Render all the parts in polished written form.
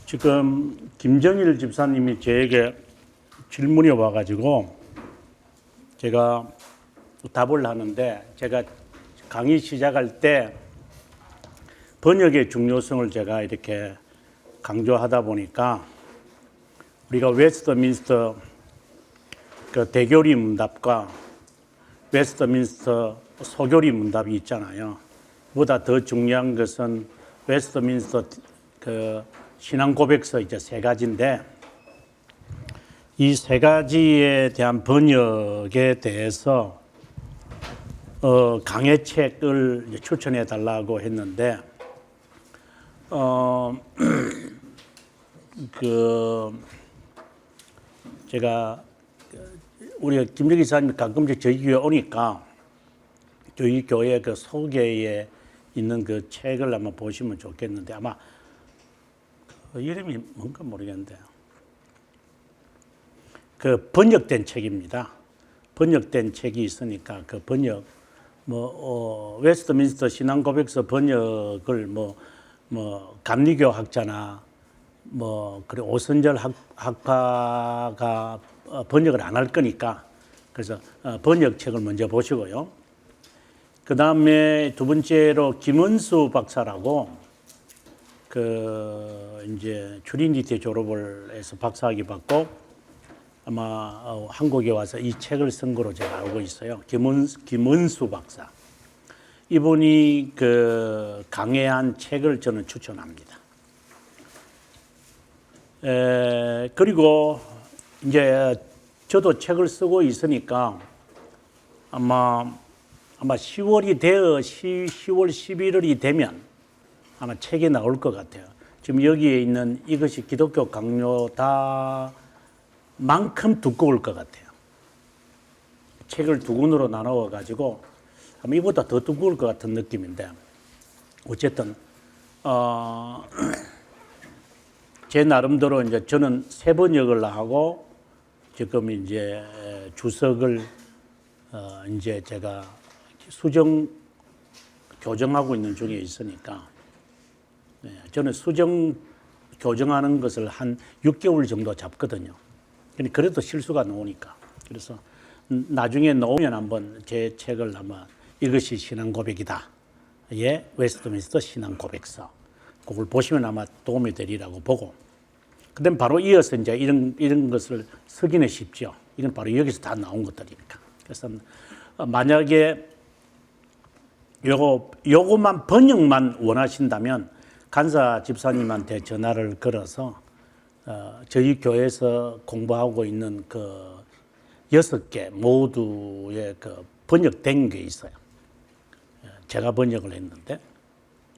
지금 김정일 집사님이 저에게 질문이 와가지고 제가 답을 하는데, 제가 강의 시작할 때 번역의 중요성을 제가 이렇게 강조하다 보니까 우리가 웨스트민스터 그 대교리 문답과 웨스트민스터 소교리 문답이 있잖아요. 보다 더 중요한 것은 웨스트민스터 그 신앙 고백서 이제 세 가지인데, 이 세 가지에 대한 번역에 대해서 강해 책을 추천해 달라고 했는데, 제가 우리 김정희 기사님이 가끔씩 저희 교회 오니까 저희 교회 그 소개에 있는 그 책을 한번 보시면 좋겠는데, 아마 그 이름이 뭔가 모르겠는데 그 번역된 책입니다. 번역된 책이 있으니까 그 번역 웨스트민스터 신앙 고백서 번역을 감리교 학자나 그래 오선절 학파가 번역을 안 할 거니까, 그래서 번역책을 먼저 보시고요. 그 다음에 두 번째로 김은수 박사라고 이제 트리니티 졸업을 해서 박사학위 받고 아마 한국에 와서 이 책을 쓴 거로 제가 알고 있어요. 김은수 박사. 이분이 그 강해한 책을 저는 추천합니다. 그리고 이제 저도 책을 쓰고 있으니까 아마 10월이 되어 10월 11월이 되면 아마 책이 나올 것 같아요. 지금 여기에 있는 이것이 기독교 강요다 만큼 두꺼울 것 같아요. 책을 두 권으로 나누어 가지고 아마 이보다 더 두꺼울 것 같은 느낌인데, 어쨌든 제 나름대로 이제 저는 세 번역을 하고 지금 이제 주석을 이제 제가 수정 교정하고 있는 중에 있으니까, 저는 수정 교정하는 것을 한 6개월 정도 잡거든요. 그래도 실수가 나오니까. 그래서 나중에 나오면 한번 제 책을 아마 이것이 신앙 고백이다. 예, 웨스트민스터 신앙 고백서. 그걸 보시면 아마 도움이 되리라고 보고, 그다음 바로 이어서 이제 이런 것을 쓰기는 쉽죠. 이건 바로 여기서 다 나온 것들이니까. 그래서 만약에 요거만 번역만 원하신다면 간사 집사님한테 전화를 걸어서 저희 교회에서 공부하고 있는 그 6개 모두의 그 번역된 게 있어요. 제가 번역을 했는데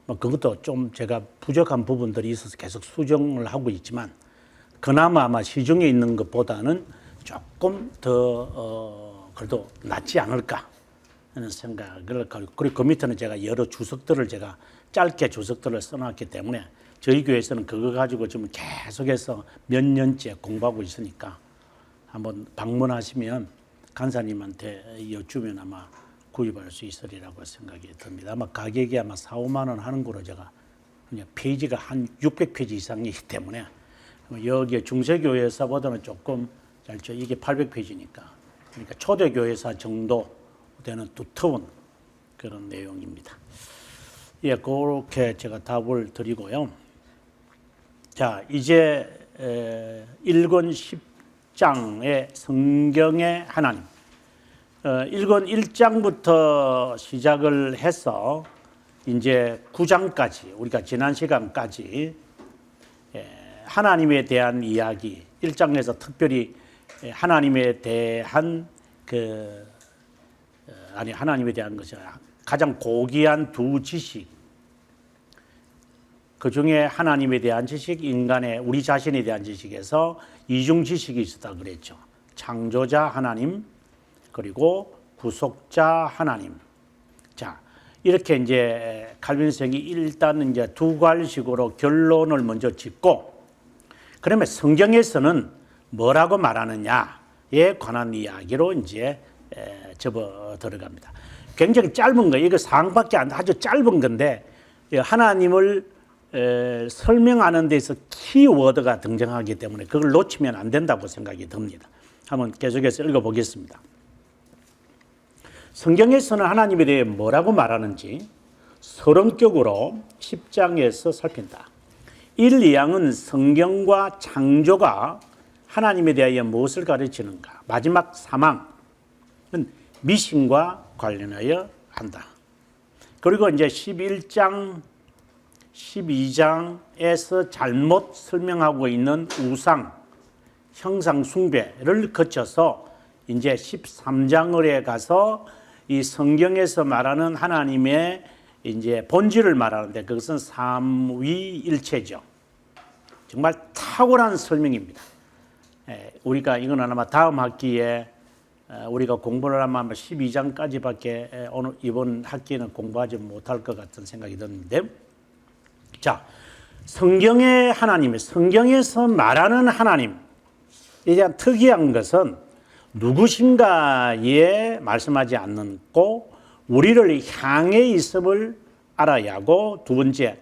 그것도 좀 제가 부족한 부분들이 있어서 계속 수정을 하고 있지만, 그나마 아마 시중에 있는 것보다는 조금 더 그래도 낫지 않을까 하는 생각을 가지고, 그리고 그 밑에는 제가 여러 주석들을 제가 짧게 주석들을 써놨기 때문에 저희 교회에서는 그거 가지고 지금 계속해서 몇 년째 공부하고 있으니까 한번 방문하시면 간사님한테 여쭈면 아마 구입할 수 있으리라고 생각이 듭니다. 아마 가격이 아마 4, 5만 원 하는 거로 제가, 그냥 페이지가 한 600페이지 이상이기 때문에 여기에 중세교회사보다는 조금 짧죠. 이게 800페이지니까. 그러니까 초대교회사 정도 되는 두터운 그런 내용입니다. 예, 그렇게 제가 답을 드리고요. 자, 이제 1권 10장의 성경의 하나님. 1권 1장부터 시작을 해서 이제 9장까지, 우리가 지난 시간까지 하나님에 대한 이야기, 1장에서 특별히 하나님에 대한 하나님에 대한 것이 가장 고귀한 두 지식, 그 중에 하나님에 대한 지식, 인간의 우리 자신에 대한 지식에서 이중 지식이 있었다 그랬죠. 창조자 하나님, 그리고 구속자 하나님. 자, 이렇게 이제 칼빈생이 일단 이제 두 갈식으로 결론을 먼저 짓고, 그러면 성경에서는 뭐라고 말하느냐에 관한 이야기로 이제 접어 들어갑니다. 굉장히 짧은 거예요. 이거 사항밖에 안, 아주 짧은 건데, 하나님을 설명하는 데서 키워드가 등장하기 때문에 그걸 놓치면 안 된다고 생각이 듭니다. 한번 계속해서 읽어보겠습니다. 성경에서는 하나님에 대해 뭐라고 말하는지 서론격으로 10장에서 살핀다. 1, 2항은 성경과 창조가 하나님에 대하여 무엇을 가르치는가. 마지막 3항은 미신과 관련하여 한다. 그리고 이제 11장, 12장에서 잘못 설명하고 있는 우상, 형상 숭배를 거쳐서 이제 13장을에 가서 이 성경에서 말하는 하나님의 이제 본질을 말하는데 그것은 삼위일체죠. 정말 탁월한 설명입니다. 우리가 이건 아마 다음 학기에 우리가 공부를 하면 12장까지밖에 오늘 이번 학기는 공부하지 못할 것 같은 생각이 드는데, 자, 성경의 하나님, 성경에서 말하는 하나님에 대한 특이한 것은 누구신가에 말씀하지 않고 우리를 향해 있음을 알아야 하고, 두 번째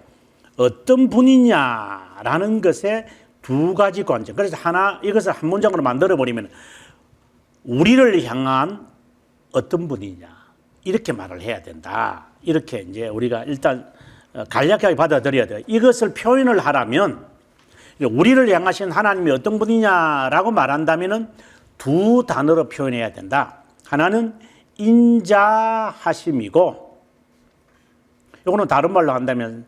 어떤 분이냐라는 것에 두 가지 관점. 그래서 이것을 한 문장으로 만들어 버리면 우리를 향한 어떤 분이냐 이렇게 말을 해야 된다. 이렇게 이제 우리가 일단 간략하게 받아들여야 돼요. 이것을 표현을 하라면 우리를 향하신 하나님이 어떤 분이냐라고 말한다면은 두 단어로 표현해야 된다. 하나는 인자하심이고, 이거는 다른 말로 한다면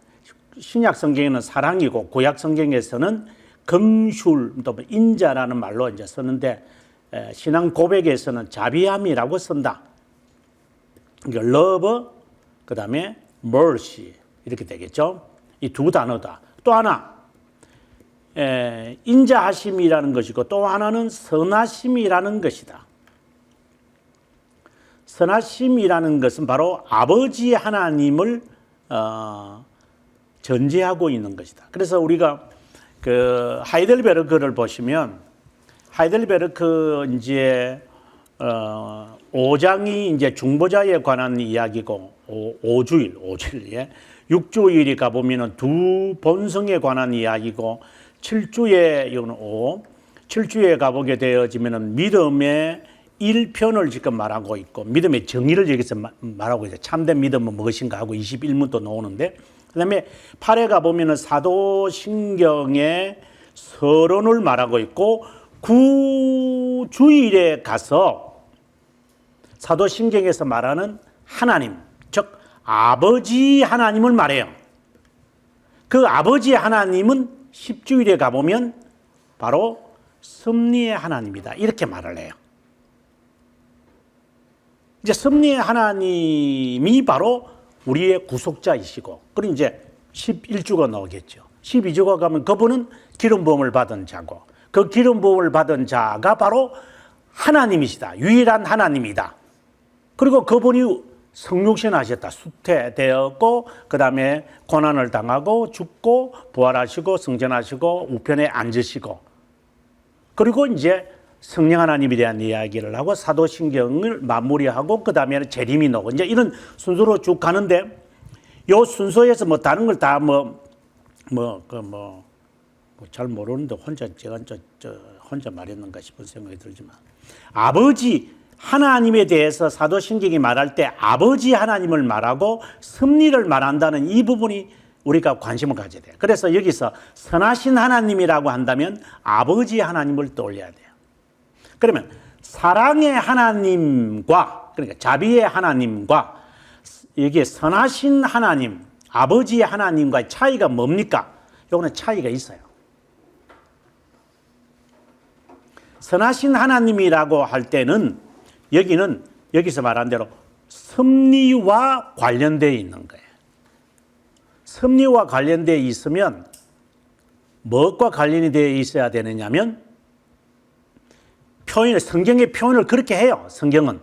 신약 성경에는 사랑이고 구약 성경에서는 긍휼, 또 인자라는 말로 이제 쓰는데 신앙 고백에서는 자비함이라고 쓴다. 그러니까 love, 그 다음에 mercy 이렇게 되겠죠. 이 두 단어다. 또 하나 인자하심이라는 것이고 또 하나는 선하심이라는 것이다. 선하심이라는 것은 바로 아버지 하나님을 전제하고 있는 것이다. 그래서 우리가 그 하이델베르크를 보시면 하이델베르크 이제 5장이 이제 중보자에 관한 이야기고 5주일, 예. 6주일이 가보면은 두 본성에 관한 이야기고 7주에 이거는 7주에 가보게 되어지면은 믿음의 1편을 지금 말하고 있고 믿음의 정의를 여기서 말하고 있어요. 참된 믿음은 무엇인가 하고 21문도 나오는데, 그 다음에 8에 가보면은 사도신경의 서론을 말하고 있고 9주일에 가서 사도신경에서 말하는 하나님, 즉 아버지 하나님을 말해요. 그 아버지 하나님은 10주일에 가보면 바로 섭리의 하나님이다. 이렇게 말을 해요. 이제 섭리의 하나님이 바로 우리의 구속자이시고, 그리고 이제 11주가 나오겠죠. 12주가 가면 그분은 기름 부음을 받은 자고, 그 기름 부음을 받은 자가 바로 하나님이시다. 유일한 하나님이다. 그리고 그분이 성육신 하셨다. 수태되었고 그 다음에 고난을 당하고 죽고 부활하시고 성전하시고 우편에 앉으시고, 그리고 이제 성령 하나님에 대한 이야기를 하고 사도신경을 마무리하고 그 다음에는 재림이 나오고 이제 이런 순서로 쭉 가는데, 요 순서에서 뭐 다른 걸 다 잘 모르는데 제가 혼자 말했는가 싶은 생각이 들지만, 아버지 하나님에 대해서 사도신경이 말할 때 아버지 하나님을 말하고 섭리를 말한다는 이 부분이 우리가 관심을 가져야 돼요. 그래서 여기서 선하신 하나님이라고 한다면 아버지 하나님을 떠올려야 돼요. 그러면 사랑의 하나님과, 그러니까 자비의 하나님과 여기에 선하신 하나님, 아버지의 하나님과의 차이가 뭡니까? 요거는 차이가 있어요. 선하신 하나님이라고 할 때는 여기서 말한 대로 섭리와 관련되어 있는 거예요. 섭리와 관련되어 있으면 무엇과 관련이 되어 있어야 되느냐면 성경의 표현을 그렇게 해요. 성경은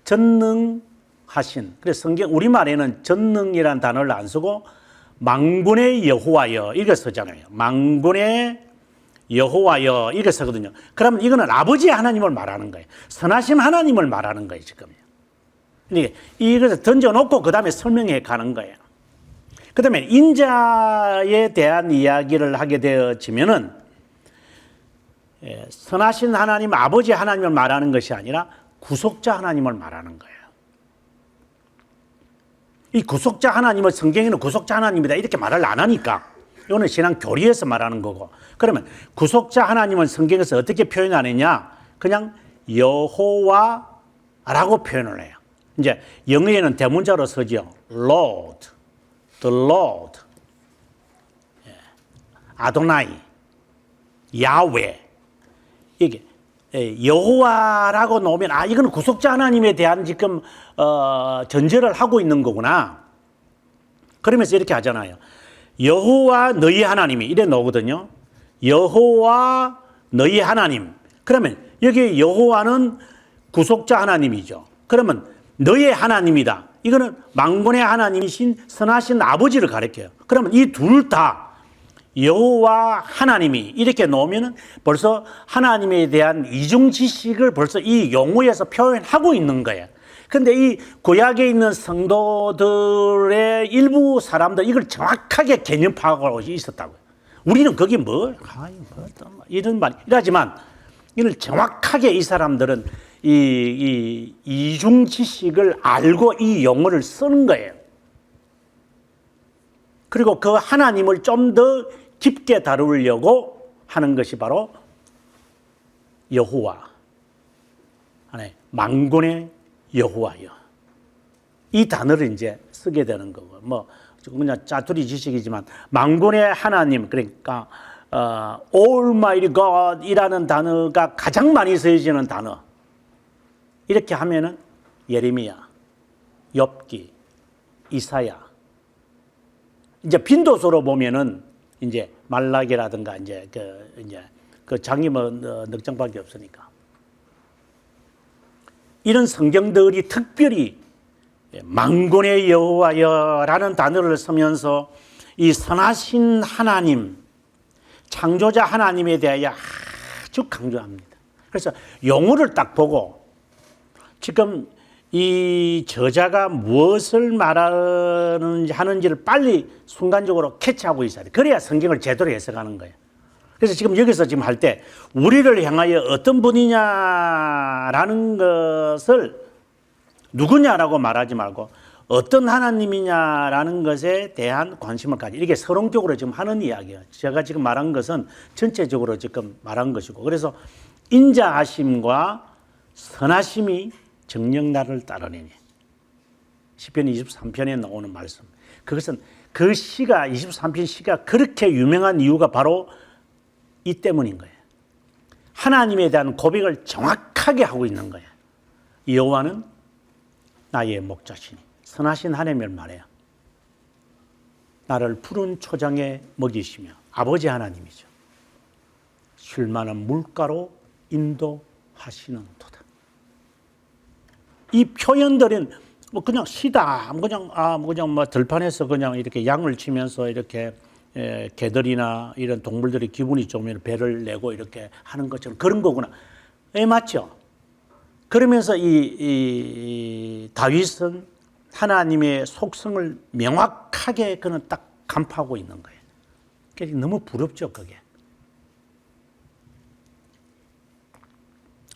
전능하신, 그래서 성경 우리말에는 전능이라는 단어를 안 쓰고 만군의 여호와여 이렇게 쓰잖아요. 만군의 여호와여 이렇게 쓰거든요. 그러면 이거는 아버지 하나님을 말하는 거예요. 선하신 하나님을 말하는 거예요, 지금. 그러니까 이것을 던져놓고 그 다음에 설명해 가는 거예요. 그다음에 인자에 대한 이야기를 하게 되어지면은 선하신 하나님, 아버지 하나님을 말하는 것이 아니라 구속자 하나님을 말하는 거예요. 이 구속자 하나님을 성경에는 구속자 하나님이다 이렇게 말을 안 하니까 이거는 신앙 교리에서 말하는 거고, 그러면 구속자 하나님은 성경에서 어떻게 표현하느냐? 그냥 여호와라고 표현을 해요. 이제 영어에는 대문자로 쓰죠. Lord, the Lord, 아도나이, 야훼. 이게 여호와라고 놓으면 이거는 구속자 하나님에 대한 지금 전제를 하고 있는 거구나. 그러면서 이렇게 하잖아요. 여호와 너희 하나님이 이래 나오거든요. 여호와 너희 하나님. 그러면 여기 여호와는 구속자 하나님이죠. 그러면 너의 하나님이다. 이거는 만군의 하나님이신 선하신 아버지를 가리켜요. 그러면 이 둘 다 여호와 하나님이 이렇게 놓으면 벌써 하나님에 대한 이중 지식을 벌써 이 용어에서 표현하고 있는 거예요. 그런데 이 구약에 있는 성도들의 일부 사람들 이걸 정확하게 개념 파악하고 있었다고요. 우리는 거기 이런 말 이라지만 이걸 정확하게 이 사람들은 이 이중 지식을 알고 이 용어를 쓰는 거예요. 그리고 그 하나님을 좀 더 깊게 다루려고 하는 것이 바로 여호와, 만군의 여호와여. 이 단어를 이제 쓰게 되는 거고, 뭐 그냥 짜투리 지식이지만 만군의 하나님, 그러니까 Almighty God이라는 단어가 가장 많이 쓰여지는 단어. 이렇게 하면은 예레미야, 욥기, 이사야. 이제 빈도수로 보면은 이제 말라기라든가 이제 그 장이 넉 장밖에 없으니까. 이런 성경들이 특별히 만군의 여호와여라는 단어를 쓰면서 이 선하신 하나님, 창조자 하나님에 대하여 아주 강조합니다. 그래서 용어를 딱 보고 지금 이 저자가 무엇을 하는지를 빨리 순간적으로 캐치하고 있어야 돼. 그래야 성경을 제대로 해석하는 거예요. 그래서 지금 여기서 지금 할 때 우리를 향하여 어떤 분이냐라는 것을 누구냐라고 말하지 말고 어떤 하나님이냐라는 것에 대한 관심을 가지. 이렇게 서론적으로 지금 하는 이야기예요. 제가 지금 말한 것은 전체적으로 지금 말한 것이고, 그래서 인자하심과 선하심이 정녕 나를 따르니니. 시편 23편에 나오는 말씀. 그것은 그 시가 23편 시가 그렇게 유명한 이유가 바로 이 때문인 거예요. 하나님에 대한 고백을 정확하게 하고 있는 거예요. 여호와는 나의 목자시니 선하신 하나님을 말해요. 나를 푸른 초장에 먹이시며 아버지 하나님이죠. 쉴 만한 물가로 인도하시는 도다. 이 표현들은 뭐 그냥 시다, 그냥 뭐 들판에서 그냥 이렇게 양을 치면서 이렇게 개들이나 이런 동물들이 기분이 좋으면 배를 내고 이렇게 하는 것처럼 그런 거구나. 맞죠? 그러면서 이 다윗은 하나님의 속성을 명확하게 그는 딱 간파하고 있는 거예요. 그러니까 너무 부럽죠, 그게.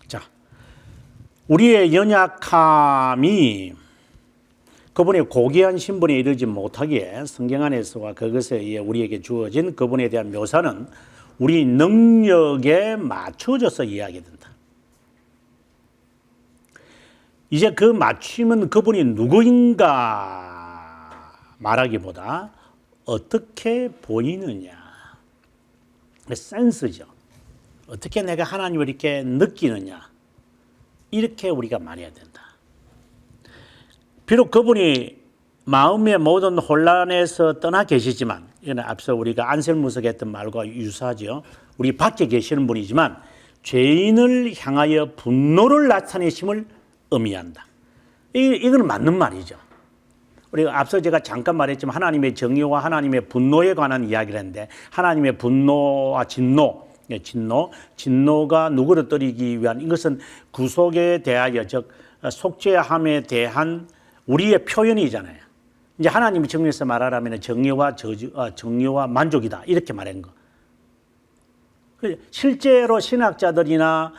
자, 우리의 연약함이 그분의 고귀한 신분에 이르지 못하기에 성경 안에서와 그것에 의해 우리에게 주어진 그분에 대한 묘사는 우리 능력에 맞춰져서 이야기된다. 이제 그 맞춤은 그분이 누구인가 말하기보다 어떻게 보이느냐, 센스죠. 어떻게 내가 하나님을 이렇게 느끼느냐, 이렇게 우리가 말해야 된다. 비록 그분이 마음의 모든 혼란에서 떠나 계시지만, 이건 앞서 우리가 안셀무서가 했던 말과 유사하죠. 우리 밖에 계시는 분이지만 죄인을 향하여 분노를 나타내심을 의미한다. 이건 맞는 말이죠. 우리가 앞서 제가 잠깐 말했지만 하나님의 정의와 하나님의 분노에 관한 이야기를 했는데, 하나님의 분노와 진노가 누구를 떠리기 위한, 이것은 구속에 대하여, 즉 속죄함에 대한 우리의 표현이잖아요. 이제 하나님의 측면에서 말하라면 정의와 만족이다 이렇게 말한 거. 실제로 신학자들이나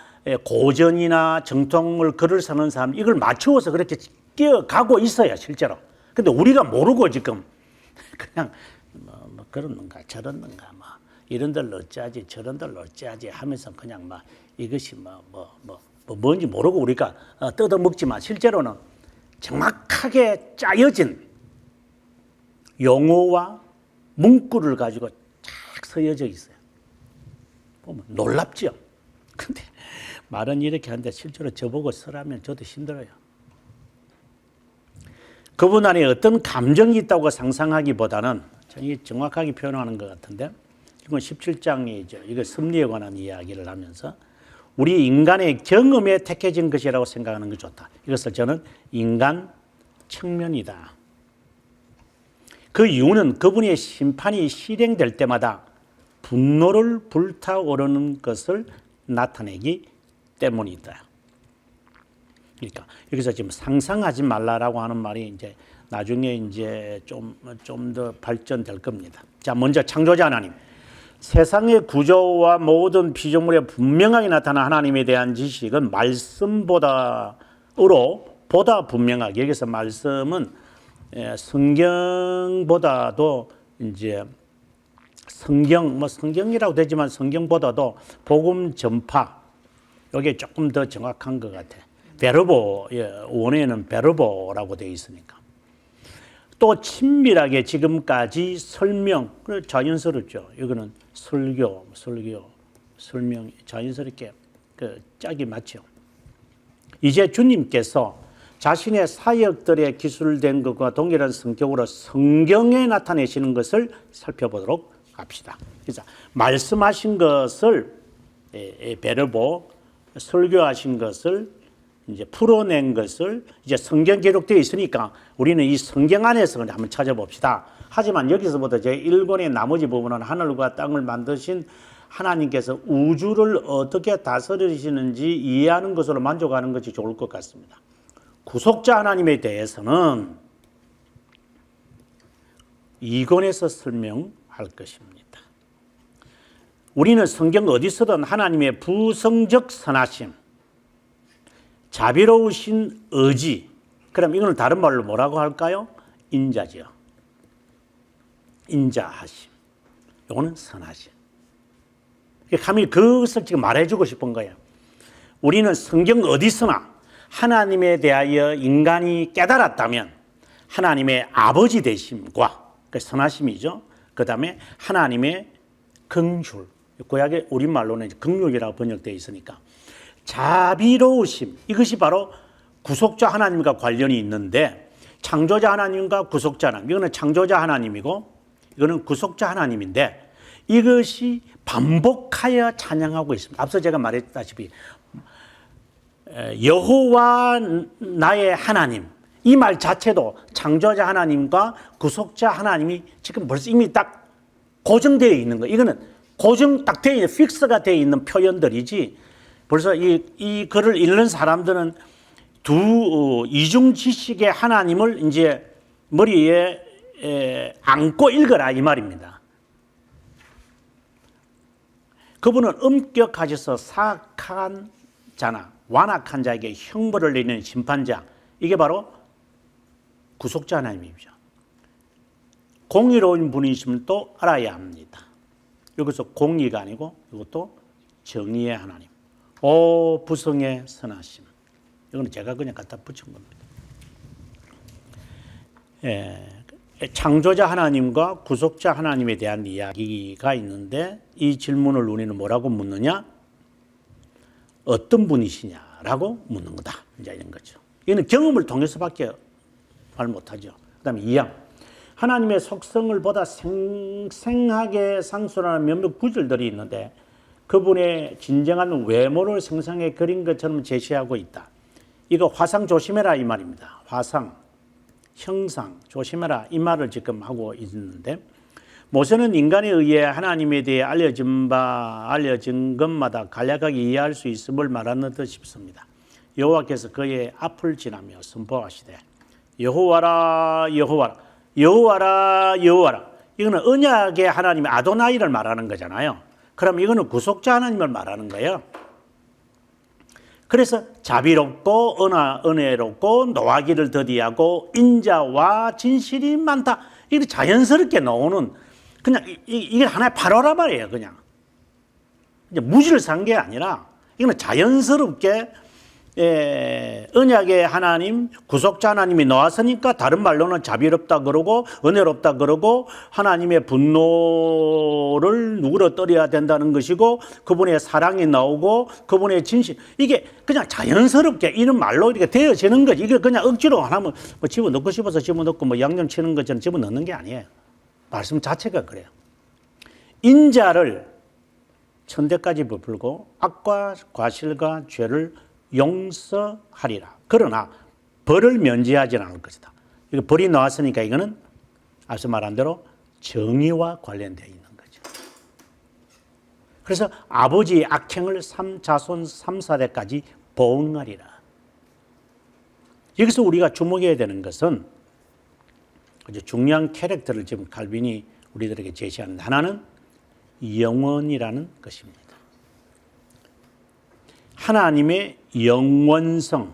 고전이나 정통을 글을 쓰는 사람 이걸 맞추어서 그렇게 끼어가고 있어요 실제로. 근데 우리가 모르고 지금 그냥 뭐 그러는가 저러는가 뭐 이런들 어찌하지 저런들 어찌하지 하면서 그냥 막 이것이 뭔지 모르고 우리가 뜯어먹지만 실제로는 정확하게 짜여진 용어와 문구를 가지고 쫙 서여져 있어요. 보면 놀랍죠. 근데 말은 이렇게 하는데 실제로 저보고 쓰라면 저도 힘들어요. 그분 안에 어떤 감정이 있다고 상상하기보다는 정확하게 표현하는 것 같은데 이건 17장이죠. 이거 섭리에 관한 이야기를 하면서 우리 인간의 경험에 택해진 것이라고 생각하는 게 좋다. 이것을 저는 인간 측면이다. 그 이유는 그분의 심판이 실행될 때마다 분노를 불타오르는 것을 나타내기 때문이다. 그러니까 여기서 지금 상상하지 말라라고 하는 말이 이제 나중에 이제 좀 더 발전될 겁니다. 자, 먼저 창조자 하나님. 세상의 구조와 모든 피조물에 분명하게 나타난 하나님에 대한 지식은 말씀보다 분명하게, 여기서 말씀은 성경보다도 이제 성경이라고 되지만 성경보다도 복음 전파, 이게 조금 더 정확한 것 같아. 베르보, 원어에는 베르보라고 되어 있으니까. 또 친밀하게 지금까지 설명, 자연스럽죠. 이거는 설명, 자연스럽게 짝이 맞죠. 이제 주님께서 자신의 사역들에 기술된 것과 동일한 성격으로 성경에 나타내시는 것을 살펴보도록 합시다. 그래서 말씀하신 것을 베르보, 설교하신 것을 이제 풀어낸 것을 이제 성경 기록되어 있으니까 우리는 이 성경 안에서 한번 찾아봅시다. 하지만 여기서부터 제 1권의 나머지 부분은 하늘과 땅을 만드신 하나님께서 우주를 어떻게 다스리시는지 이해하는 것으로 만족하는 것이 좋을 것 같습니다. 구속자 하나님에 대해서는 2권에서 설명할 것입니다. 우리는 성경 어디서든 하나님의 부성적 선하심, 자비로우신 의지, 그럼 이거는 다른 말로 뭐라고 할까요? 인자죠. 인자하심. 이거는 선하심. 감히 그것을 지금 말해주고 싶은 거예요. 우리는 성경 어디서나 하나님에 대하여 인간이 깨달았다면 하나님의 아버지 되심과 그 선하심이죠. 그 다음에 하나님의 긍휼, 구약의 우리말로는 긍휼이라고 번역되어 있으니까 자비로우심, 이것이 바로 구속자 하나님과 관련이 있는데 창조자 하나님과 구속자 하나님, 이거는 창조자 하나님이고 이거는 구속자 하나님인데 이것이 반복하여 찬양하고 있습니다. 앞서 제가 말했다시피 여호와 나의 하나님, 이 말 자체도 창조자 하나님과 구속자 하나님이 지금 벌써 이미 딱 고정되어 있는 거예요. 이거는 고정 딱 되어 있는, 픽스가 되어 있는 표현들이지 벌써 이 글을 읽는 사람들은 이중 지식의 하나님을 이제 머리에 안고 읽어라 이 말입니다. 그분은 엄격하셔서 사악한 자나 완악한 자에게 형벌을 내리는 심판자, 이게 바로 구속자 하나님이죠. 공의로운 분이심을 또 알아야 합니다. 여기서 공의가 아니고 이것도 정의의 하나님. 오 부성의 선하심. 이거는 제가 그냥 갖다 붙인 겁니다. 창조자 하나님과 구속자 하나님에 대한 이야기가 있는데 이 질문을 우리는 뭐라고 묻느냐? 어떤 분이시냐라고 묻는 거다. 이제 이런 거죠. 이는 경험을 통해서밖에 말 못하죠. 그 다음에 2항. 하나님의 속성을 보다 생생하게 상술하는 몇몇 구절들이 있는데 그분의 진정한 외모를 생생하게 그린 것처럼 제시하고 있다. 이거 화상 조심해라 이 말입니다. 화상, 형상 조심해라 이 말을 지금 하고 있는데 모세는 인간에 의해 하나님에 대해 알려진 것마다 간략하게 이해할 수 있음을 말하는 듯 싶습니다. 여호와께서 그의 앞을 지나며 선포하시되 여호와라 여호와라 여호와라 여호와라. 이거는 언약의 하나님의 아도나이를 말하는 거잖아요. 그럼 이거는 구속자 하나님을 말하는 거예요. 그래서 자비롭고 은혜롭고 노하기를 더디하고 인자와 진실이 많다. 이게 자연스럽게 나오는 그냥 이게 하나의 파로라 말이에요. 그냥 이제 무지를 산 게 아니라 이거는 자연스럽게 언약의 하나님, 구속자 하나님이 나왔으니까 다른 말로는 자비롭다 그러고 은혜롭다 그러고 하나님의 분노를 누그러뜨려야 된다는 것이고 그분의 사랑이 나오고 그분의 진실 이게 그냥 자연스럽게 이런 말로 이렇게 되어지는 거지. 이게 그냥 억지로 하나면 뭐 집어넣고 싶어서 집어넣고 뭐 양념 치는 것처럼 집어넣는 게 아니에요. 말씀 자체가 그래요. 인자를 천대까지 베풀고 악과 과실과 죄를 용서하리라. 그러나 벌을 면제하지는 않을 것이다. 이거 벌이 나왔으니까 이거는 앞서 말한 대로 정의와 관련되어 있는 거죠. 그래서 아버지의 악행을 자손 3, 4대까지 보응하리라. 여기서 우리가 주목해야 되는 것은 아주 중요한 캐릭터를 지금 칼빈이 우리들에게 제시하는 하나는 영원이라는 것입니다. 하나님의 영원성.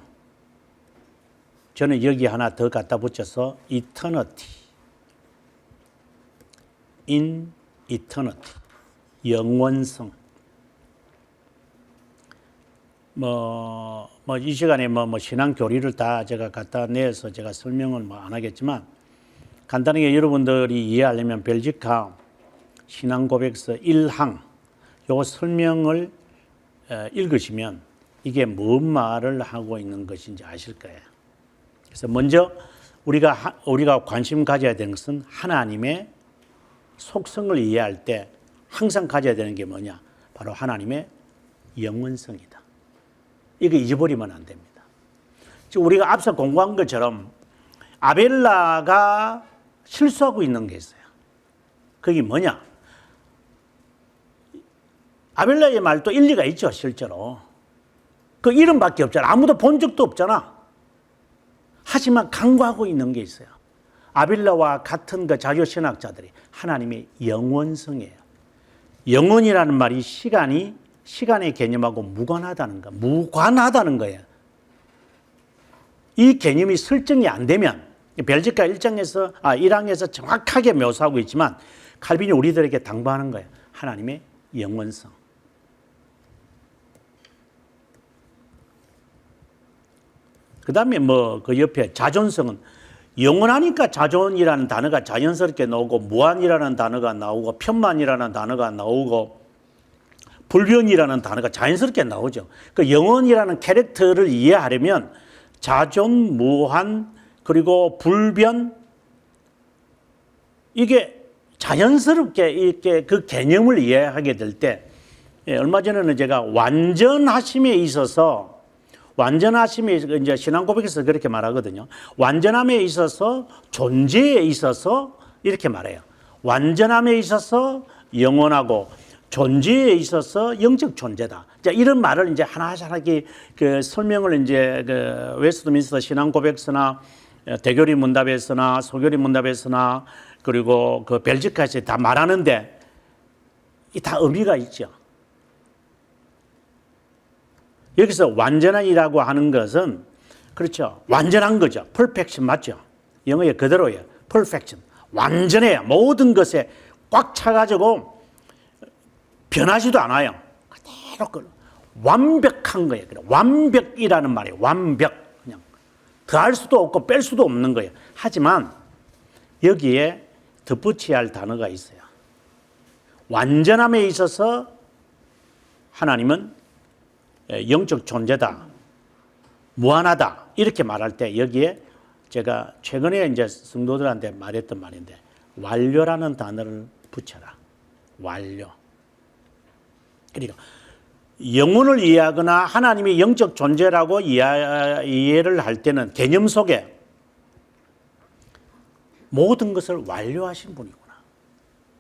저는 여기 하나 더 갖다 붙여서 eternity. in eternity. 영원성. 이 시간에 신앙 교리를 다 제가 갖다 내서 제가 설명을 안 하겠지만 간단하게 여러분들이 이해하려면 벨지카 신앙 고백서 1항 요거 설명을 읽으시면 이게 뭔 말을 하고 있는 것인지 아실 거예요. 그래서 먼저 우리가 관심 가져야 되는 것은 하나님의 속성을 이해할 때 항상 가져야 되는 게 뭐냐? 바로 하나님의 영원성이다. 이거 잊어버리면 안 됩니다. 지금 우리가 앞서 공부한 것처럼 아벨라가 실수하고 있는 게 있어요. 그게 뭐냐? 아벨라의 말도 일리가 있죠, 실제로. 그 이름밖에 없잖아. 아무도 본 적도 없잖아. 하지만 간과하고 있는 게 있어요. 아벨라와 같은 그 자유신학자들이 하나님의 영원성이에요. 영원이라는 말이 시간의 개념하고 무관하다는 거예요. 이 개념이 설정이 안 되면 벨지카 1항에서 정확하게 묘사하고 있지만 칼빈이 우리들에게 당부하는 거예요. 하나님의 영원성. 그 다음에 그 옆에 자존성은 영원하니까 자존이라는 단어가 자연스럽게 나오고 무한이라는 단어가 나오고 편만이라는 단어가 나오고 불변이라는 단어가 자연스럽게 나오죠. 그 영원이라는 캐릭터를 이해하려면 자존, 무한, 그리고 불변 이게 자연스럽게 이렇게 그 개념을 이해하게 될 때 얼마 전에는 제가 완전하심에 있어서 이제 신앙 고백에서 그렇게 말하거든요. 완전함에 있어서 존재에 있어서 이렇게 말해요. 완전함에 있어서 영원하고 존재에 있어서 영적 존재다. 자, 이런 말을 이제 하나하나씩 그 설명을 이제 그 웨스트민스터 신앙 고백서나 대교리 문답에서나 소교리 문답에서나 그리고 그 벨지카에서 다 말하는데 이 다 의미가 있죠. 여기서 완전한이라고 하는 것은 그렇죠. 완전한 거죠. perfection 맞죠. 영어의 그대로예요. perfection. 완전해요. 모든 것에 꽉 차가지고 변하지도 않아요. 그대로 완벽한 거예요. 완벽이라는 말이에요. 완벽. 그냥 더할 수도 없고 뺄 수도 없는 거예요. 하지만 여기에 덧붙여야 할 단어가 있어요. 완전함에 있어서 하나님은 영적 존재다, 무한하다 이렇게 말할 때 여기에 제가 최근에 이제 성도들한테 말했던 말인데 완료라는 단어를 붙여라. 완료. 그러니까 영혼을 이해하거나 하나님이 영적 존재라고 이해를 할 때는 개념 속에 모든 것을 완료하신 분이구나.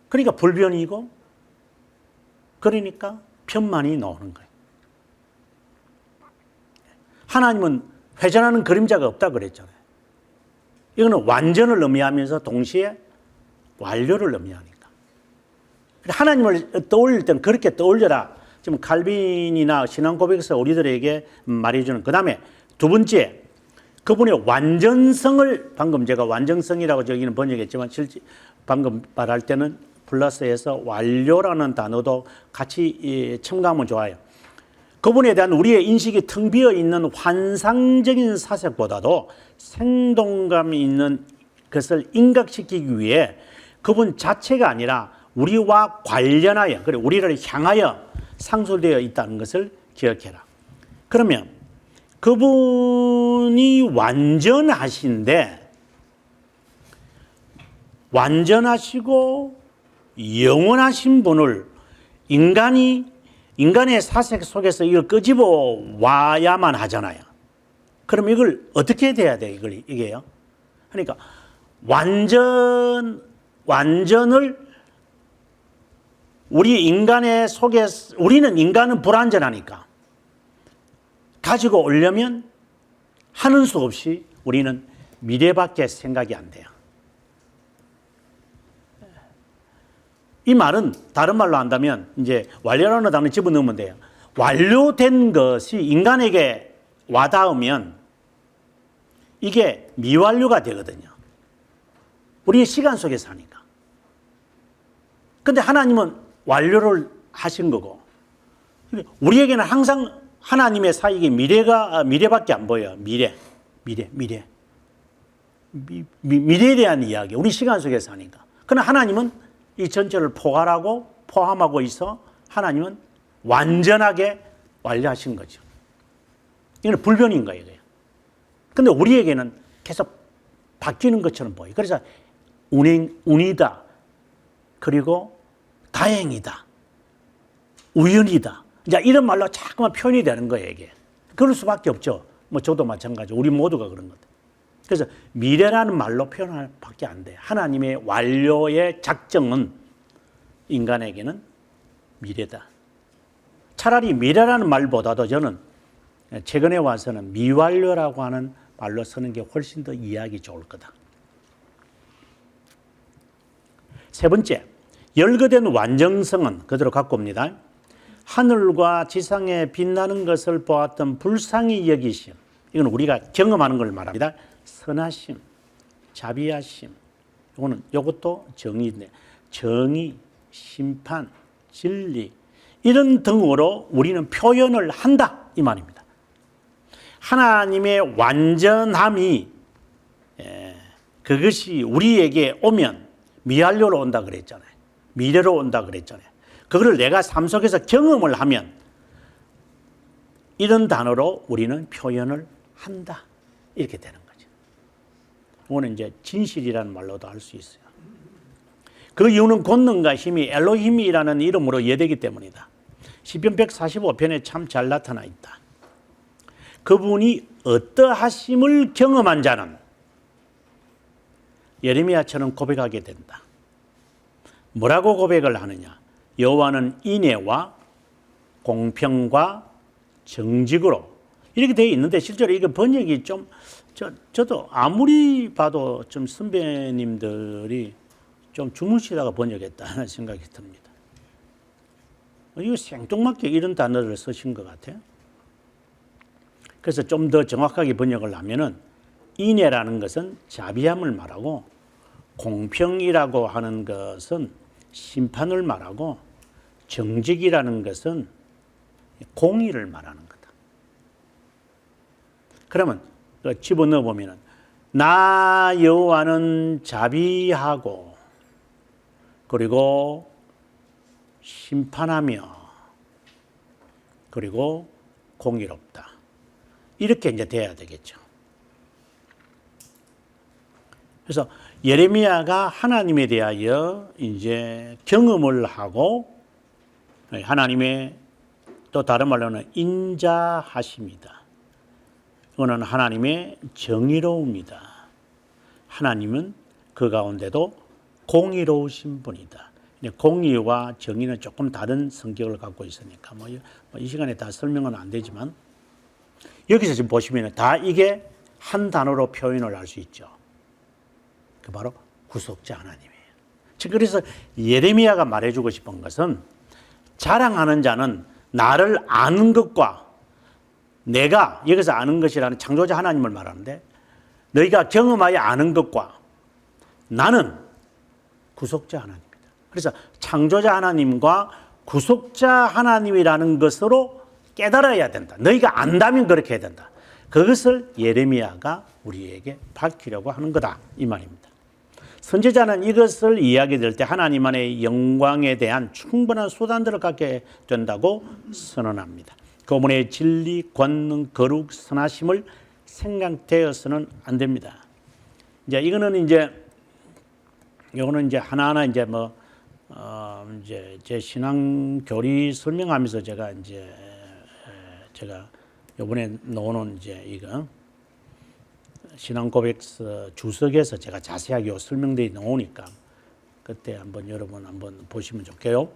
그러니까 불변이고 그러니까 편만이 나오는 거예요. 하나님은 회전하는 그림자가 없다 그랬잖아요. 이거는 완전을 의미하면서 동시에 완료를 의미하니까. 하나님을 떠올릴 때는 그렇게 떠올려라. 지금 칼빈이나 신앙 고백에서 우리들에게 말해주는. 그 다음에 두 번째, 그분의 완전성을 방금 제가 완전성이라고 저기는 번역했지만 실제 방금 말할 때는 플러스해서 완료라는 단어도 같이 첨가하면 좋아요. 그분에 대한 우리의 인식이 텅 비어 있는 환상적인 사색보다도 생동감이 있는 것을 인각시키기 위해 그분 자체가 아니라 우리와 관련하여, 그리고 우리를 향하여 상소되어 있다는 것을 기억해라. 그러면 그분이 완전하신데, 완전하시고 영원하신 분을 인간의 사색 속에서 이걸 끄집어 와야만 하잖아요. 그럼 이걸 어떻게 돼야 돼? 이게요. 그러니까 완전을 우리 인간의 속에, 우리는 인간은 불완전하니까 가지고 오려면 하는 수 없이 우리는 미래밖에 생각이 안 돼요. 이 말은 다른 말로 한다면 이제 완료라는 단어를 집어넣으면 돼요. 완료된 것이 인간에게 와닿으면 이게 미완료가 되거든요. 우리의 시간 속에 사니까. 근데 하나님은 완료를 하신 거고, 우리에게는 항상 하나님의 사이에 미래밖에 안 보여요. 미래에 대한 이야기. 우리 시간 속에 사니까. 그러나 하나님은 이 전체를 포함하고 있어 하나님은 완전하게 완료하신 거죠. 이건 불변인 거예요. 그런데 우리에게는 계속 바뀌는 것처럼 보여요. 그래서 운이다. 그리고 다행이다. 우연이다. 이제 이런 말로 자꾸만 표현이 되는 거예요, 이게. 그럴 수밖에 없죠. 뭐 저도 마찬가지. 우리 모두가 그런 것. 그래서 미래라는 말로 표현할 밖에 안 돼요. 하나님의 완료의 작정은 인간에게는 미래다. 차라리 미래라는 말보다도 저는 최근에 와서는 미완료라고 하는 말로 쓰는 게 훨씬 더 이해하기 좋을 거다. 세 번째, 열거된 완전성은 그대로 갖고 옵니다. 하늘과 지상에 빛나는 것을 보았던 불쌍히 여기심. 이건 우리가 경험하는 걸 말합니다. 선하심, 자비하심. 이것도 정의인데, 정의, 심판, 진리 이런 등으로 우리는 표현을 한다 이 말입니다. 하나님의 완전함이 그것이 우리에게 오면 미완료로 온다 그랬잖아요. 미래로 온다 그랬잖아요. 그거를 내가 삶 속에서 경험을 하면 이런 단어로 우리는 표현을 한다. 이렇게 되는 거죠. 이거는 이제 진실이라는 말로도 할 수 있어요. 그 이유는 권능과 힘이 엘로힘이라는 이름으로 이해되기 때문이다. 시편 145편에 참 잘 나타나 있다. 그분이 어떠하심을 경험한 자는 예레미야처럼 고백하게 된다. 뭐라고 고백을 하느냐? 여호와는 인애와 공평과 정직으로 이렇게 되어 있는데 실제로 이거 번역이 좀 저도 아무리 봐도 좀 선배님들이 좀 주무시다가 번역했다는 생각이 듭니다. 이거 생뚱맞게 이런 단어를 쓰신 것 같아요. 그래서 좀 더 정확하게 번역을 하면은 인애라는 것은 자비함을 말하고 공평이라고 하는 것은 심판을 말하고 정직이라는 것은 공의를 말하는 거다. 그러면 집어넣어 보면은 나 여호와는 자비하고 그리고 심판하며 그리고 공의롭다. 이렇게 이제 돼야 되겠죠. 그래서 예레미야가 하나님에 대하여 이제 경험을 하고 하나님의 또 다른 말로는 인자하심이다. 이거는 하나님의 정의로움이다. 하나님은 그 가운데도 공의로우신 분이다. 공의와 정의는 조금 다른 성격을 갖고 있으니까 이 시간에 다 설명은 안 되지만 여기서 지금 보시면 다 이게 한 단어로 표현을 할 수 있죠. 그 바로 구속자 하나님이에요. 지금 그래서 예레미야가 말해주고 싶은 것은 자랑하는 자는 나를 아는 것과 내가 여기서 아는 것이라는 창조자 하나님을 말하는데 너희가 경험하여 아는 것과 나는 구속자 하나님이다. 그래서 창조자 하나님과 구속자 하나님이라는 것으로 깨달아야 된다. 너희가 안다면 그렇게 해야 된다. 그것을 예레미야가 우리에게 밝히려고 하는 거다 이 말입니다. 선지자는 이것을 이야기할 때 하나님 안의 영광에 대한 충분한 수단들을 갖게 된다고 선언합니다. 그분의 진리, 권능, 거룩, 선하심을 생각되어서는 안 됩니다. 이제 이거는 이거는 하나하나 이제 제 신앙 교리 설명하면서 제가 이번에 놓은 이거 신앙 고백서 주석에서 제가 자세하게 설명되어 나오니까 그때 여러분 한번 보시면 좋게요.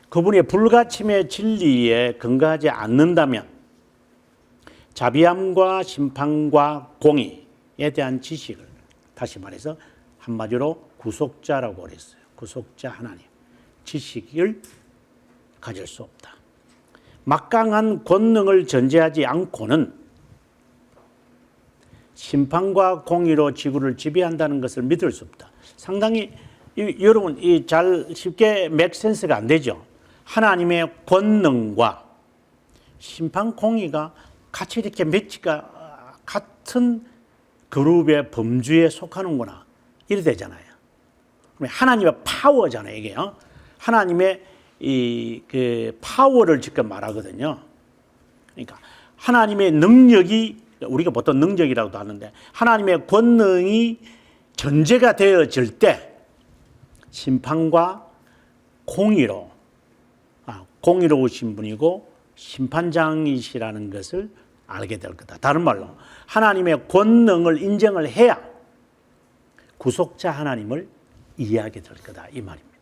그분의 불가침의 진리에 근거하지 않는다면 자비함과 심판과 공의에 대한 지식을 다시 말해서 한마디로 구속자라고 그랬어요. 구속자 하나님. 지식을 가질 수 없다. 막강한 권능을 전제하지 않고는 심판과 공의로 지구를 지배한다는 것을 믿을 수 없다. 상당히 여러분 잘 쉽게 맥센스가 안 되죠. 하나님의 권능과 심판 공의가 같이 이렇게 매치가 같은 그룹의 범주에 속하는구나 이래 되잖아요. 하나님의 파워잖아요 이게요. 하나님의 그 파워를 지금 말하거든요. 그러니까 하나님의 능력이 우리가 보통 능력이라고도 하는데 하나님의 권능이 전제가 되어질 때 심판과 공의로우신 분이고 심판장이시라는 것을 알게 될 거다. 다른 말로 하나님의 권능을 인정을 해야 구속자 하나님을 이해하게 될 거다 이 말입니다.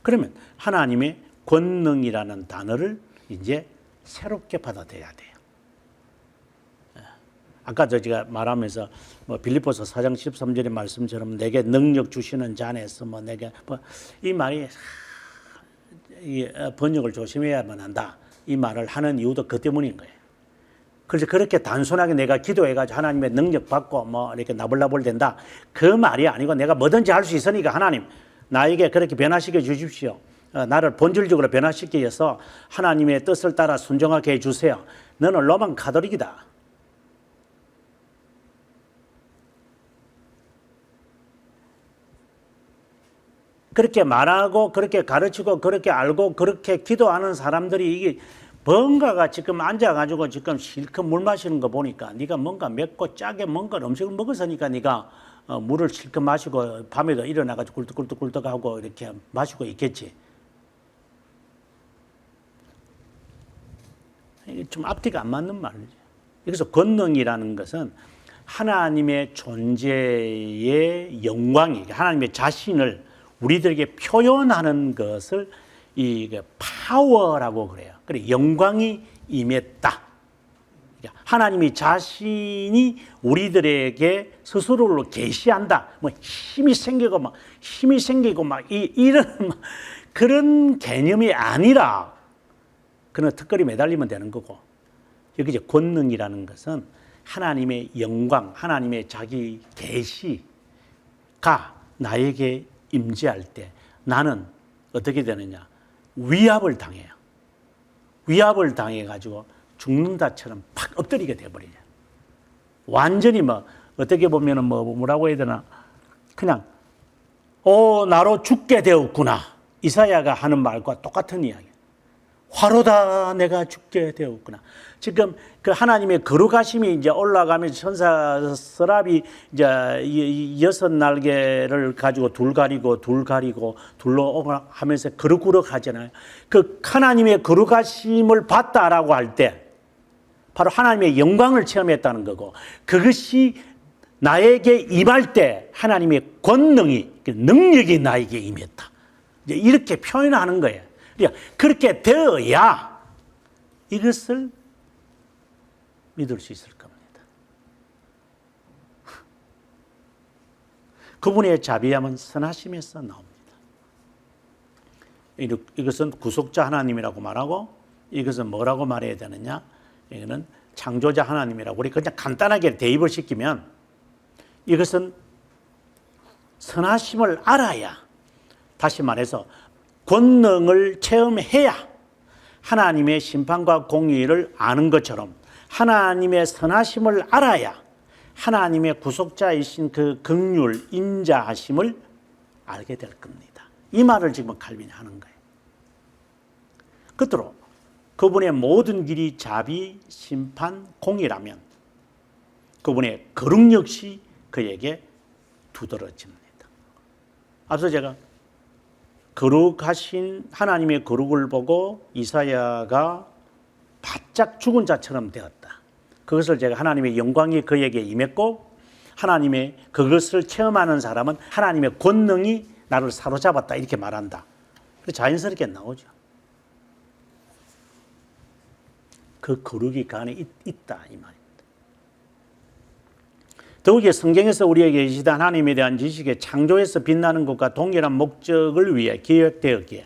그러면 하나님의 권능이라는 단어를 이제 새롭게 받아들여야 돼요. 아까 제가 말하면서 빌립보서 4장 13절의 말씀처럼 내게 능력 주시는 자 안에서 내게 이 말이 번역을 조심해야만 한다. 이 말을 하는 이유도 그 때문인 거예요. 그래서 그렇게 단순하게 내가 기도해가지고 하나님의 능력 받고 이렇게 나불나불 된다. 그 말이 아니고 내가 뭐든지 할 수 있으니까 하나님 나에게 그렇게 변화시켜 주십시오. 나를 본질적으로 변화시켜서 하나님의 뜻을 따라 순종하게 해주세요. 너는 로만 가톨릭이다. 그렇게 말하고 그렇게 가르치고 그렇게 알고 그렇게 기도하는 사람들이 이게 뭔가가 지금 앉아가지고 지금 실컷 물 마시는 거 보니까 네가 뭔가 맵고 짜게 뭔가 음식을 먹었으니까 네가 물을 실컷 마시고 밤에도 일어나가지고 꿀떡꿀떡하고 이렇게 마시고 있겠지. 이게 좀 앞뒤가 안 맞는 말이죠. 그래서 권능이라는 것은 하나님의 존재의 영광이 하나님의 자신을 우리들에게 표현하는 것을 이 파워라고 그래요. 그래 영광이 임했다. 하나님이 자신이 우리들에게 스스로로 계시한다. 힘이 생기고 이런 그런 개념이 아니라 그는 특별히 매달리면 되는 거고. 여기 이제 권능이라는 것은 하나님의 영광, 하나님의 자기 계시가 나에게 임재할 때 나는 어떻게 되느냐? 위압을 당해요. 위압을 당해가지고 죽는다처럼 팍 엎드리게 돼버리냐. 완전히 어떻게 보면은 뭐라고 해야 되나? 그냥, 나로 죽게 되었구나. 이사야가 하는 말과 똑같은 이야기. 화로다 내가 죽게 되었구나. 지금 그 하나님의 거룩하심이 이제 올라가면서 천사 서랍이 이제 6날개를 가지고 둘 가리고 둘로 하면서 그럭그럭 하잖아요. 그 하나님의 거룩하심을 봤다라고 할 때 바로 하나님의 영광을 체험했다는 거고 그것이 나에게 임할 때 하나님의 권능이 능력이 나에게 임했다. 이제 이렇게 표현하는 거예요. 그렇게 되어야 이것을 믿을 수 있을 겁니다. 그분의 자비함은 선하심에서 나옵니다. 이것은 구속자 하나님이라고 말하고 이것은 뭐라고 말해야 되느냐? 이거는 창조자 하나님이라고 우리 그냥 간단하게 대입을 시키면 이것은 선하심을 알아야, 다시 말해서 권능을 체험해야 하나님의 심판과 공의를 아는 것처럼 하나님의 선하심을 알아야 하나님의 구속자이신 그 긍휼, 인자하심을 알게 될 겁니다. 이 말을 지금 칼빈이 하는 거예요. 끝으로 그분의 모든 길이 자비, 심판, 공의라면 그분의 거룩 역시 그에게 두드러집니다. 앞서 제가 거룩하신 하나님의 거룩을 보고 이사야가 바짝 죽은 자처럼 되었다. 그것을 제가 하나님의 영광이 그에게 임했고 하나님의 그것을 체험하는 사람은 하나님의 권능이 나를 사로잡았다 이렇게 말한다. 그래서 자연스럽게 나오죠. 그 거룩이 그 안에 있다 이 말입니다. 더욱이 성경에서 우리에게 계시던 하나님에 대한 지식의 창조에서 빛나는 것과 동일한 목적을 위해 기획되었기에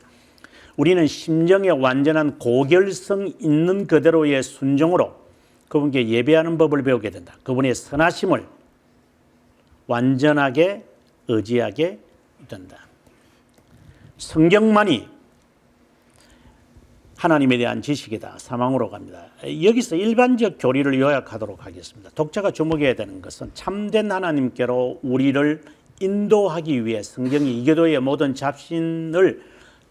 우리는 심정의 완전한 고결성 있는 그대로의 순종으로 그분께 예배하는 법을 배우게 된다. 그분의 선하심을 완전하게 의지하게 된다. 성경만이 하나님에 대한 지식이다. 사망으로 갑니다. 여기서 일반적 교리를 요약하도록 하겠습니다. 독자가 주목해야 되는 것은 참된 하나님께로 우리를 인도하기 위해 성경이 이교도의 모든 잡신을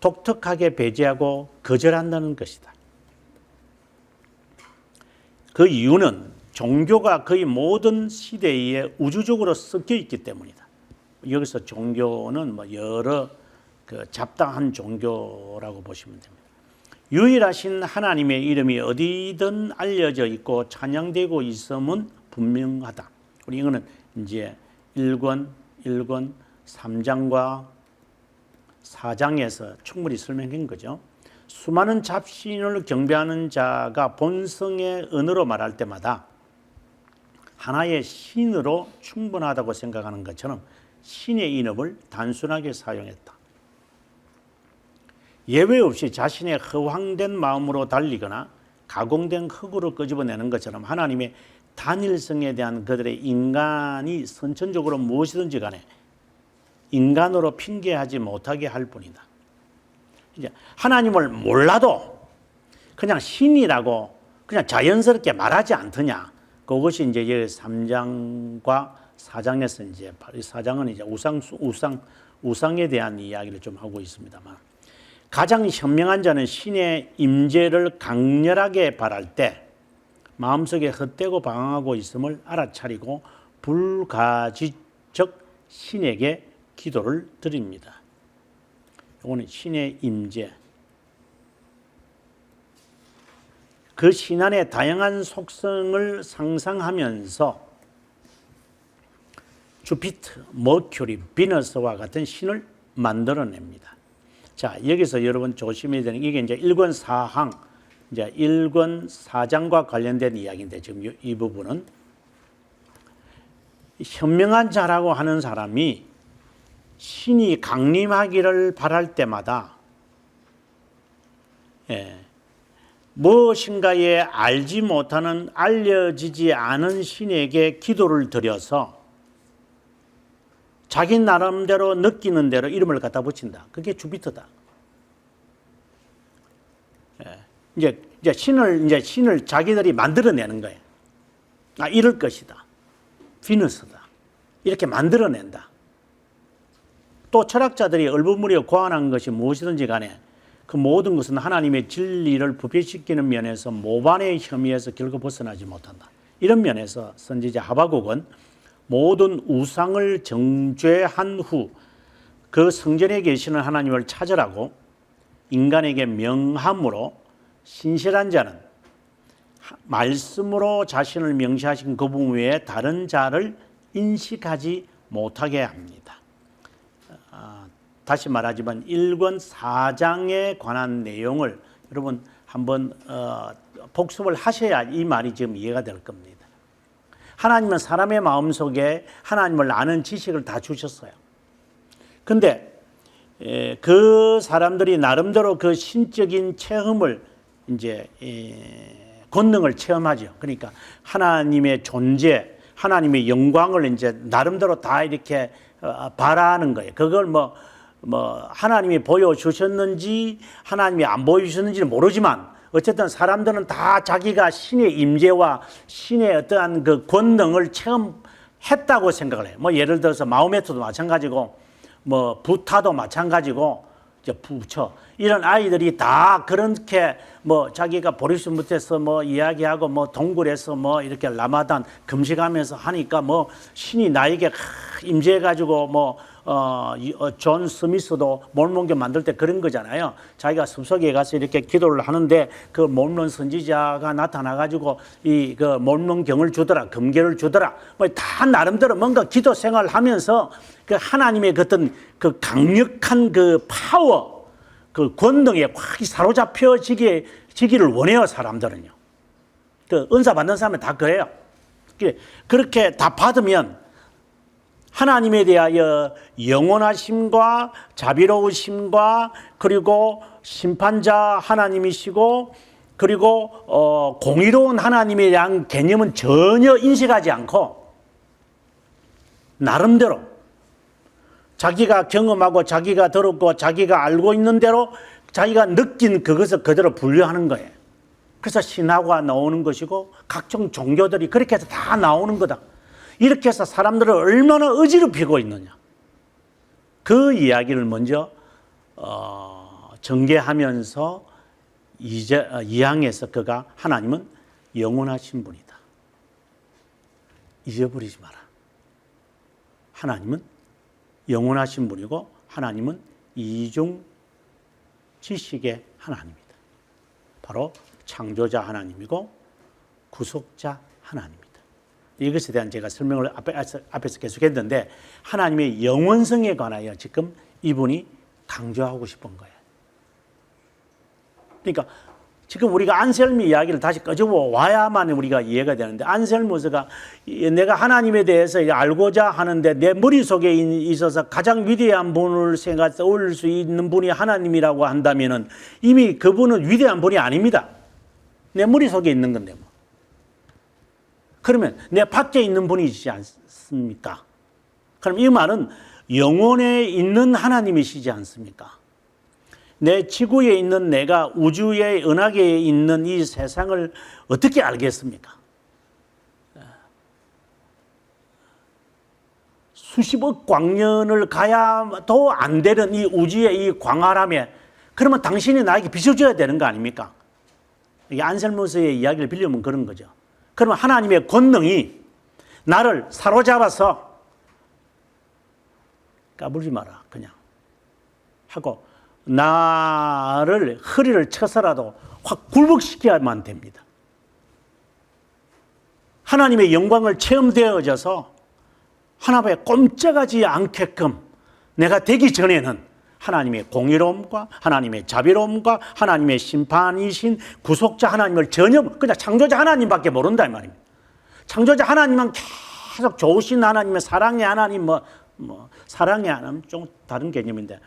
독특하게 배제하고 거절한다는 것이다. 그 이유는 종교가 거의 모든 시대에 우주적으로 섞여 있기 때문이다. 여기서 종교는 여러 잡다한 종교라고 보시면 됩니다. 유일하신 하나님의 이름이 어디든 알려져 있고 찬양되고 있음은 분명하다. 우리 이거는 이제 1권, 3장과 4장에서 충분히 설명한 거죠. 수많은 잡신을 경배하는 자가 본성의 언어로 말할 때마다 하나의 신으로 충분하다고 생각하는 것처럼 신의 이름을 단순하게 사용했다. 예외 없이 자신의 허황된 마음으로 달리거나 가공된 흙으로 끄집어내는 것처럼 하나님의 단일성에 대한 그들의 인간이 선천적으로 무엇이든지 간에 인간으로 핑계하지 못하게 할 뿐이다. 이제 하나님을 몰라도 그냥 신이라고 그냥 자연스럽게 말하지 않더냐. 그것이 이제 3장과 4장에서 이제 4장은 이제 우상에 대한 이야기를 좀 하고 있습니다만 가장 현명한 자는 신의 임재를 강렬하게 바랄 때 마음속에 헛되고 방황하고 있음을 알아차리고 불가지적 신에게 기도를 드립니다. 이거는 신의 임재. 그 신 안의 다양한 속성을 상상하면서 주피터, 머큐리, 비너스와 같은 신을 만들어냅니다. 자, 여기서 여러분 조심해야 되는 이게 이제 1권 4항, 이제 1권 4장과 관련된 이야기인데 지금 이 부분은 현명한 자라고 하는 사람이 신이 강림하기를 바랄 때마다 무엇인가에 알지 못하는 알려지지 않은 신에게 기도를 드려서 자기 나름대로 느끼는 대로 이름을 갖다 붙인다. 그게 주피터다. 이제 신을 자기들이 만들어내는 거예요. 아, 이럴 것이다. 비너스다. 이렇게 만들어낸다. 또 철학자들이 얼버무려 고안한 것이 무엇이든지 간에 그 모든 것은 하나님의 진리를 부패시키는 면에서 모반의 혐의에서 결코 벗어나지 못한다. 이런 면에서 선지자 하박국은 모든 우상을 정죄한 후 그 성전에 계시는 하나님을 찾으라고 인간에게 명함으로 신실한 자는 말씀으로 자신을 명시하신 그분 외에 다른 자를 인식하지 못하게 합니다. 다시 말하지만 1권 4장에 관한 내용을 여러분 한번 복습을 하셔야 이 말이 지금 이해가 될 겁니다. 하나님은 사람의 마음속에 하나님을 아는 지식을 다 주셨어요. 근데 그 사람들이 나름대로 그 신적인 체험을 이제 권능을 체험하죠. 그러니까 하나님의 존재, 하나님의 영광을 이제 나름대로 다 이렇게 바라는 거예요. 그걸 뭐 하나님이 보여주셨는지 하나님이 안 보여주셨는지는 모르지만 어쨌든 사람들은 다 자기가 신의 임재와 신의 어떠한 그 권능을 체험했다고 생각을 해요. 뭐 예를 들어서 마호메트도 마찬가지고 뭐 부타도 마찬가지고 이제 부처 이런 아이들이 다 그렇게 뭐 자기가 보리스못에서 뭐 이야기하고 뭐 동굴에서 뭐 이렇게 라마단 금식하면서 하니까 뭐 신이 나에게 임재해가지고 뭐 존 스미스도 몰몬교 만들 때 그런 거잖아요. 자기가 숲속에 가서 이렇게 기도를 하는데 그 몰몬 선지자가 나타나가지고 이 그 몰몬경을 주더라, 금계를 주더라. 뭐 다 나름대로 뭔가 기도 생활을 하면서 그 하나님의 그 어떤 그 강력한 그 파워, 그 권능에 확 사로잡혀지기를 원해요, 사람들은요. 그 은사 받는 사람은 다 그래요. 그렇게 다 받으면 하나님에 대하여 영원하심과 자비로우심과 그리고 심판자 하나님이시고 그리고 공의로운 하나님에 대한 개념은 전혀 인식하지 않고 나름대로 자기가 경험하고 자기가 들었고 자기가 알고 있는 대로 자기가 느낀 그것을 그대로 분류하는 거예요. 그래서 신화가 나오는 것이고 각종 종교들이 그렇게 해서 다 나오는 거다. 이렇게 해서 사람들을 얼마나 어지럽히고 있느냐. 그 이야기를 먼저 전개하면서 2항에서 그가 하나님은 영원하신 분이다. 잊어버리지 마라. 하나님은 영원하신 분이고 하나님은 이중 지식의 하나님이다. 바로 창조자 하나님이고 구속자 하나님입니다. 이것에 대한 제가 설명을 앞에서 계속했는데 하나님의 영원성에 관하여 지금 이분이 강조하고 싶은 거예요. 그러니까 지금 우리가 안셀미 이야기를 다시 꺼집어 와야만 우리가 이해가 되는데 안셀무스가 내가 하나님에 대해서 알고자 하는데 내 머릿속에 있어서 가장 위대한 분을 떠올릴 수 있는 분이 하나님이라고 한다면 이미 그분은 위대한 분이 아닙니다. 내 머릿속에 있는 건데 뭐. 그러면 내 밖에 있는 분이지 않습니까? 그럼 이 말은 영혼에 있는 하나님이시지 않습니까? 내 지구에 있는 내가 우주의 은하계에 있는 이 세상을 어떻게 알겠습니까? 수십억 광년을 가야도 안 되는 이 우주의 이 광활함에 그러면 당신이 나에게 비춰줘야 되는 거 아닙니까? 이게 안셀무스의 이야기를 빌려면 그런 거죠. 그러면 하나님의 권능이 나를 사로잡아서 까불지 마라 그냥 하고 나를 허리를 쳐서라도 확 굴복시켜야만 됩니다. 하나님의 영광을 체험되어져서 하나님의 꼼짝하지 않게끔 내가 되기 전에는 하나님의 공의로움과 하나님의 자비로움과 하나님의 심판이신 구속자 하나님을 전혀 그냥 창조자 하나님밖에 모른다 이 말입니다. 창조자 하나님은 계속 좋으신 하나님의 사랑의 하나님 사랑의 하나님 좀 다른 개념인데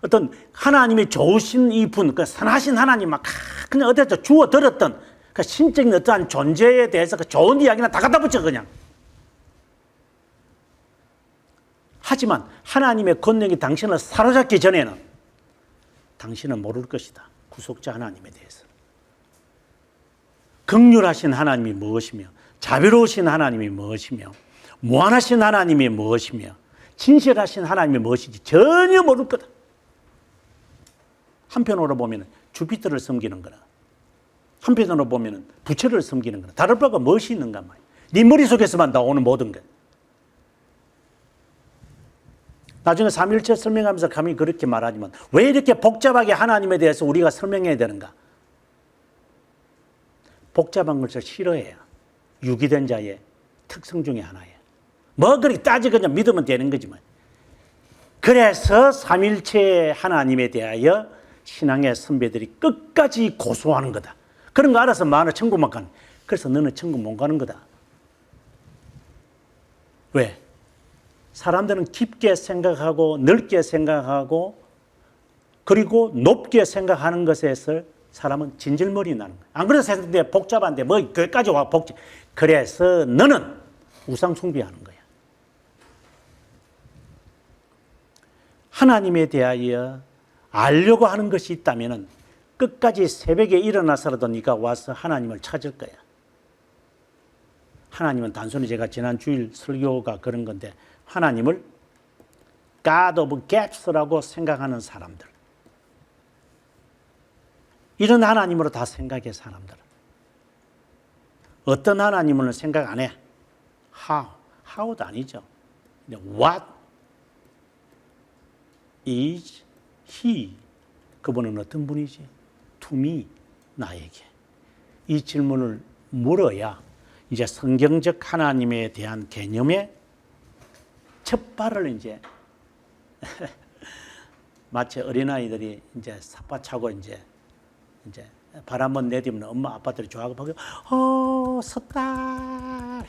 어떤 하나님의 좋으신 이 분, 그 선하신 하나님 막 그냥 어디서 주워 들었던 그 신적인 어떠한 존재에 대해서 그 좋은 이야기나 다 갖다 붙여 그냥. 하지만 하나님의 권능이 당신을 사로잡기 전에는 당신은 모를 것이다. 구속자 하나님에 대해서. 긍휼하신 하나님이 무엇이며 자비로우신 하나님이 무엇이며 무한하신 하나님이 무엇이며 진실하신 하나님이 무엇인지 전혀 모를 거다. 한편으로 보면 주피터를 섬기는 거라. 한편으로 보면 부처를 섬기는 거라. 다를 바가 무엇이 있는가 말이야. 네 머릿속에서만 나오는 모든 것. 나중에 삼위일체 설명하면서 감히 그렇게 말하지만 왜 이렇게 복잡하게 하나님에 대해서 우리가 설명해야 되는가? 복잡한 것을 싫어해요. 유기된 자의 특성 중에 하나예요. 뭐 그렇게 따지고 그냥 믿으면 되는 거지만. 그래서 삼위일체 하나님에 대하여 신앙의 선배들이 끝까지 고소하는 거다. 그런 거 알아서 많은 천국만 가는. 그래서 너는 천국 못 가는 거다. 왜? 사람들은 깊게 생각하고 넓게 생각하고 그리고 높게 생각하는 것에서 사람은 진절머리 나는 거야. 안 그래도 세상에 복잡한데 뭐 거기까지 와 복잡. 그래서 너는 우상 숭배하는 거야. 하나님에 대하여 알려고 하는 것이 있다면 끝까지 새벽에 일어나서라도 네가 와서 하나님을 찾을 거야. 하나님은 단순히 제가 지난 주일 설교가 그런 건데 하나님을 God of Gaps라고 생각하는 사람들. 이런 하나님으로 다 생각해 사람들. 어떤 하나님을 생각 안 해? How도 아니죠. What is He? 그분은 어떤 분이지? To me, 나에게. 이 질문을 물어야 이제 성경적 하나님에 대한 개념의 첫 발을 이제 마치 어린아이들이 이제 삿바 차고 이제 발 한번 내디면 엄마 아빠들이 좋아하고 섰다.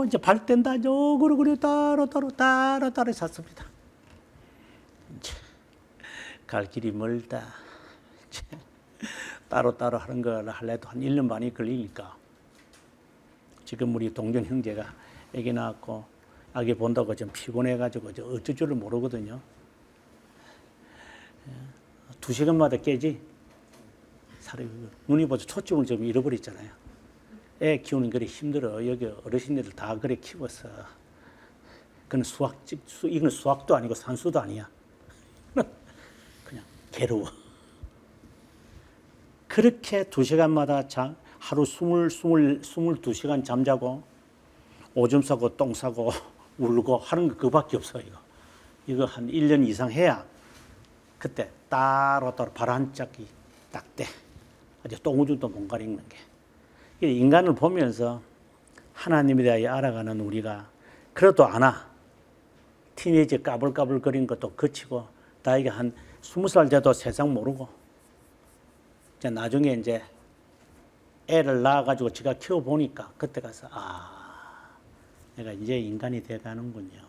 이제 발 뗀다. 그러고 따로 섰습니다. 이제 갈 길이 멀다. 이제 따로 하는 걸 할래도 한 1년 반이 걸리니까 지금 우리 동전 형제가 아기 낳았고 아기 본다고 좀 피곤해가지고 어쩔 줄을 모르거든요. 2시간마다 깨지. 눈이 벌써 초점을 좀 잃어버렸잖아요. 애 키우는 게 힘들어. 여기 어르신들 다 그래 키워서. 그건 이건 수학도 아니고 산수도 아니야. 그냥 괴로워. 그렇게 2시간마다 하루 22시간 잠자고 오줌 싸고 똥 싸고 울고 하는 거 그거밖에 없어. 이거 한 1년 이상 해야 그때 따로 발 한 짝이 딱 돼. 아주 똥오줌도 못 가리는 게. 인간을 보면서 하나님에 대하여 알아가는 우리가 그래도 아나. 티네이저 까불까불거리는 것도 그치고 나이가 한 20살 돼도 세상 모르고 이제 나중에 이제 애를 낳아가지고 지가 키워보니까 그때 가서 내가 이제 인간이 돼가는군요.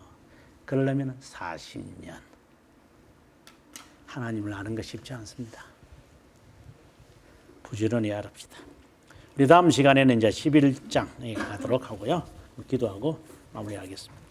그러려면 40년. 하나님을 아는 거 쉽지 않습니다. 부지런히 알읍시다. 우리 다음 시간에는 이제 11장에 가도록 하고요. 기도하고 마무리하겠습니다.